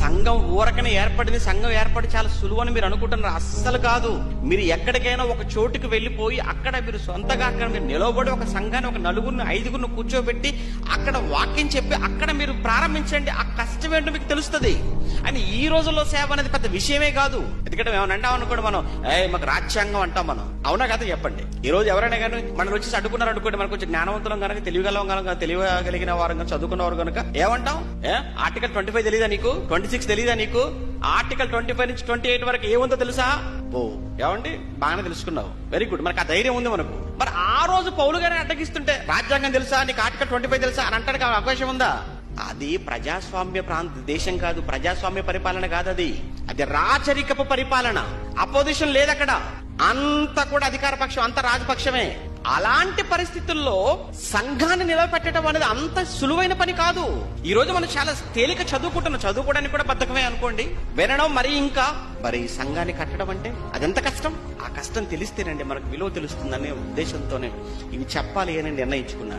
సంఘం ఊరకనే ఏర్పడింది, సంఘం ఏర్పడి చాలా సులువు అని మీరు అనుకుంటున్నారు. అస్సలు కాదు. మీరు ఎక్కడికైనా ఒక చోటుకి వెళ్ళిపోయి అక్కడ మీరు సొంతగా అక్కడ మీరు నిలవబడి ఒక సంఘాన్ని ఒక 4-5 కూర్చోబెట్టి అక్కడ వాక్యం చెప్పి అక్కడ మీరు ప్రారంభించండి. ఆ కష్టం ఏంటో మీకు తెలుస్తుంది. అని ఈ రోజుల్లో సేవ అనేది పెద్ద విషయమే కాదు. ఎందుకంటే ఏమైనా అంటాం అనుకోండి, మనం మాకు రాజ్యాంగం అంటాం. మనం అవునా కదా చెప్పండి. ఈ రోజు ఎవరైనా కానీ మనం వచ్చి అడ్డుకున్నారు అనుకోండి, మనకు కొంచెం జ్ఞానవంతులం కనుక, తెలియగలిగిన వారు కనుక, చదువుకున్నవారు కనుక ఏమంటాం? ఆర్టికల్ 25 తెలీదా నీకు? 26 తెలీదా నీకు? ఆర్టికల్ 25 నుంచి 28 వరకు ఏముందో తెలుసా? ఏమండి బాగానే తెలుసుకున్నావు, వెరీ గుడ్. మనకు ఆ ధైర్యం ఉంది మనకు. మరి ఆ రోజు పౌలు గారిని అడ్డగిస్తుంటే రాజ్యాంగం తెలుసా, నీకు ఆర్టికల్ 25 తెలుసా అని అంటానికి అవకాశం ఉందా? అది ప్రజాస్వామ్య దేశం కాదు, ప్రజాస్వామ్య పరిపాలన కాదు. అది రాచరికపు పరిపాలన. అపోజిషన్ లేదు అక్కడ, అంతా కూడా అధికార పక్షం, అంత రాజపక్షమే. అలాంటి పరిస్థితుల్లో సంఘాన్ని నిలబెట్టడం అనేది అంత సులువైన పని కాదు. ఈ రోజు మనం చాలా తేలిక చదువుకోవడానికి కూడా బద్ధకమే అనుకోండి, వినడం మరి సంఘాన్ని కట్టడం అంటే అదెంత కష్టం. ఆ కష్టం తెలిస్తేనండి మనకు విలువ తెలుస్తుందనే ఉద్దేశంతోనే ఇవి చెప్పాలి అని నిర్ణయించుకున్నాను.